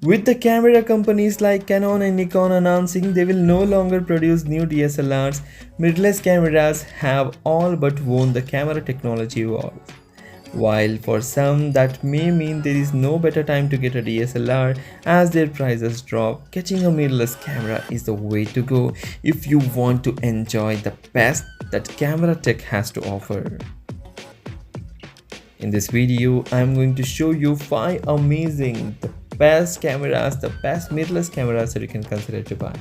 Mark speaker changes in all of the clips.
Speaker 1: With the camera companies like Canon and Nikon announcing they will no longer produce new DSLRs, mirrorless cameras have all but won the camera technology war. While for some that may mean there is no better time to get a DSLR as their prices drop, getting a mirrorless camera is the way to go if you want to enjoy the best that camera tech has to offer. In this video, I am going to show you 5 amazing, the best cameras, the best mirrorless cameras that you can consider to buy.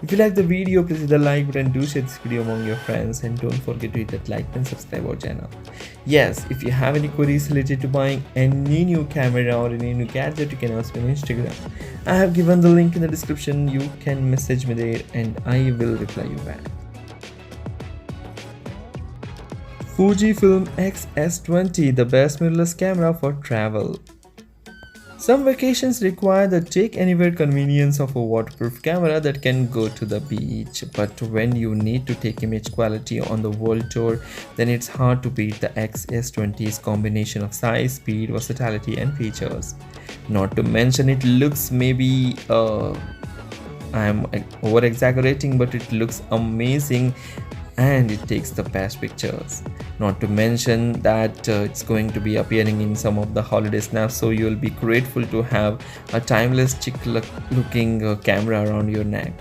Speaker 1: If you like the video, please hit the like button, do share this video among your friends, and don't forget to hit that like and subscribe our channel. Yes, if you have any queries related to buying any new camera or any new gadget, you can ask me on Instagram. I have given the link in the description. You can message me there and I will reply you back. Fujifilm XS20, the best mirrorless camera for travel. Some vacations require the take anywhere convenience of a waterproof camera that can go to the beach, but when you need to take image quality on the world tour, then it's hard to beat the XS20's combination of size, speed, versatility and features. Not to mention it looks maybe I'm over exaggerating, but it looks amazing and it takes the best pictures. Not to mention that it's going to be appearing in some of the holiday snaps, so you'll be grateful to have a timeless chic looking camera around your neck.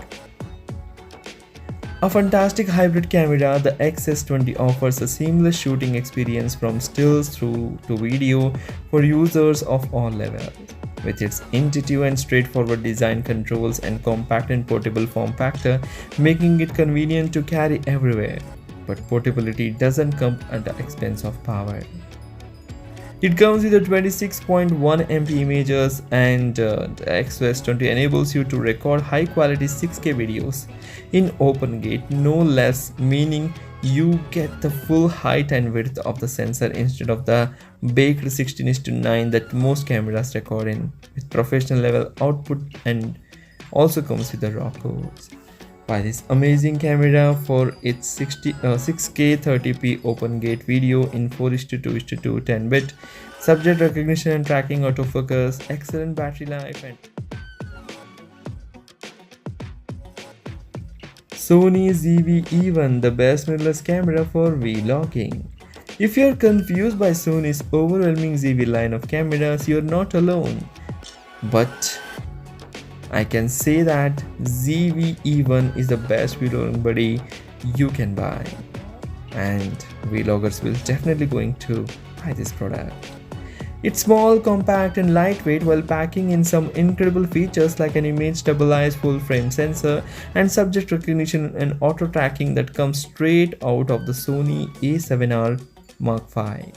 Speaker 1: A fantastic hybrid camera, the XS20 offers a seamless shooting experience from stills through to video for users of all levels. With its intuitive and straightforward design, controls and compact and portable form factor, making it convenient to carry everywhere. But portability doesn't come at the expense of power. It comes with a 26.1 MP images, and the XS20 enables you to record high quality 6K videos in open gate, no less, meaning you get the full height and width of the sensor instead of the baked 16:9 that most cameras record in, with professional level output, and also comes with the raw codes. Buy this amazing camera for its 6K 30p open gate video in 4:2:2 10-bit, subject recognition and tracking, autofocus, excellent battery life, and Sony ZV E1, the best mirrorless camera for vlogging. If you're confused by Sony's overwhelming ZV line of cameras, you're not alone. But I can say that ZV E1 is the best vlogging buddy you can buy, and vloggers will definitely going to buy this product. It's small, compact and lightweight while packing in some incredible features like an image stabilized full frame sensor and subject recognition and auto tracking that comes straight out of the Sony A7R Mark V.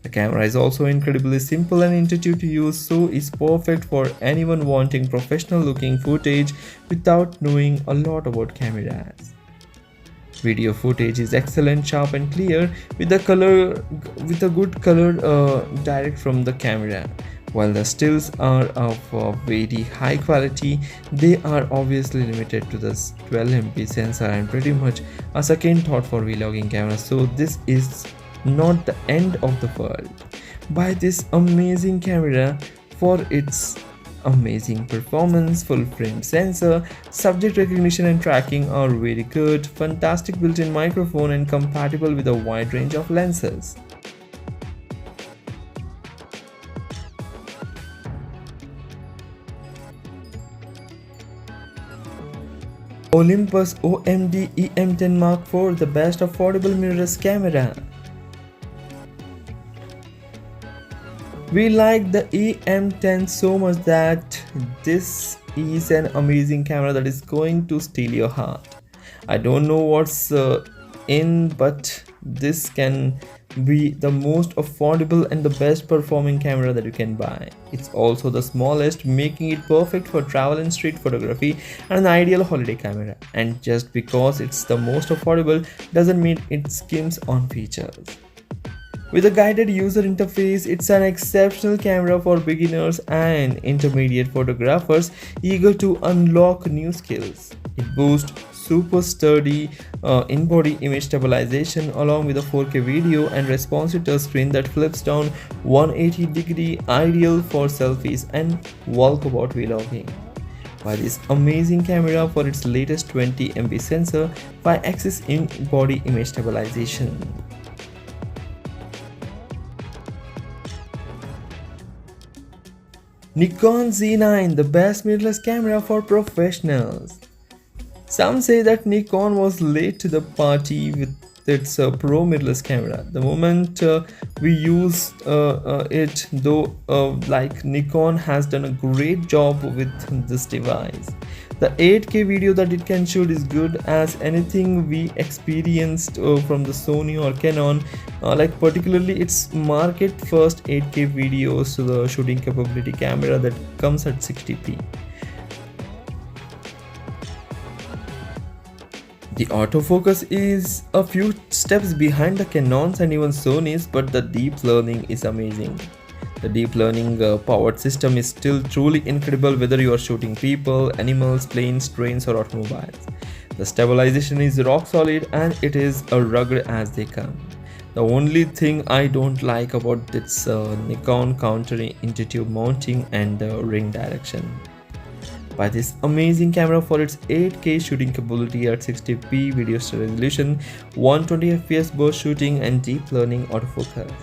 Speaker 1: The camera is also incredibly simple and intuitive to use, so it's perfect for anyone wanting professional looking footage without knowing a lot about cameras. Video footage is excellent, sharp and clear with a good color direct from the camera. While the stills are of very high quality, they are obviously limited to the 12 MP sensor and pretty much a second thought for vlogging cameras, so this is not the end of the world. Buy this amazing camera for its amazing performance, full frame sensor, subject recognition and tracking are very good, fantastic built-in microphone and compatible with a wide range of lenses. Olympus OMD EM10 Mark IV, the best affordable mirrorless camera. We like the EM10 so much that this is an amazing camera that is going to steal your heart. I don't know what's in, but this can be the most affordable and the best performing camera that you can buy. It's also the smallest, making it perfect for travel and street photography and an ideal holiday camera. And just because it's the most affordable doesn't mean it skims on features. With a guided user interface, it's an exceptional camera for beginners and intermediate photographers eager to unlock new skills. It boasts super sturdy in-body image stabilization along with a 4K video and responsive touchscreen that flips down 180-degree, ideal for selfies and walkabout vlogging. By this amazing camera for its latest 20 MP sensor, 5-axis in-body image stabilization. Nikon Z9, the best mirrorless camera for professionals. Some say that Nikon was late to the party with its pro mirrorless camera. The moment we used it, though, like Nikon has done a great job with this device. The 8K video that it can shoot is good as anything we experienced from the Sony or Canon, like particularly its market first 8K videos to the shooting capability camera that comes at 60p. The autofocus is a few steps behind the Canons and even Sony's, but the deep learning is amazing. The deep learning powered system is still truly incredible whether you are shooting people, animals, planes, trains or automobiles. The stabilization is rock solid and it is as rugged as they come. The only thing I don't like about its Nikon counterintuitive mounting and the ring direction. By this amazing camera for its 8K shooting capability at 60p video resolution, 120fps burst shooting and deep learning autofocus.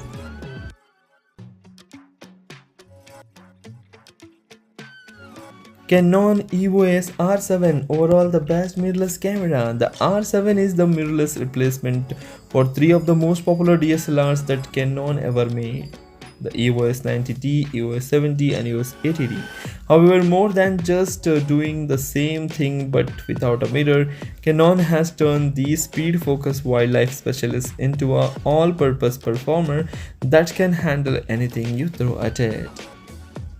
Speaker 1: Canon EOS R7, overall the best mirrorless camera. The R7 is the mirrorless replacement for 3 of the most popular DSLRs that Canon ever made: the EOS 90D, EOS 70 and EOS 80D. However, more than just doing the same thing but without a mirror, Canon has turned these speed-focused wildlife specialists into an all-purpose performer that can handle anything you throw at it.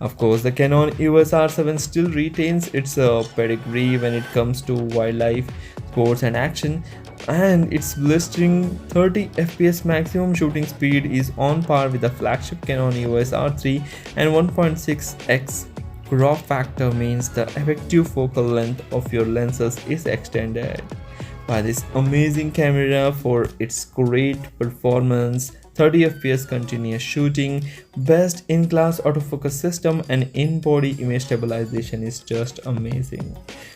Speaker 1: Of course, the Canon EOS R7 still retains its pedigree when it comes to wildlife, sports and action, and its blistering 30fps maximum shooting speed is on par with the flagship Canon EOS R3, and 1.6x crop factor means the effective focal length of your lenses is extended. By this amazing camera for its great performance, 30fps continuous shooting, best in-class autofocus system and in-body image stabilization is just amazing.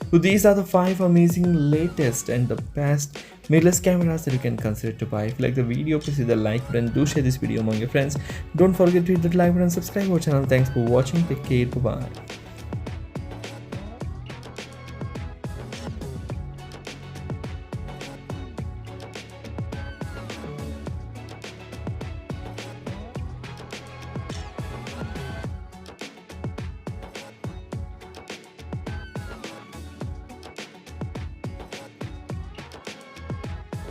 Speaker 1: So these are the 5 amazing latest and the best mirrorless cameras that you can consider to buy. If you like the video, please hit the like button, do share this video among your friends. Don't forget to hit that like button and subscribe our channel. Thanks for watching, take care, bye bye.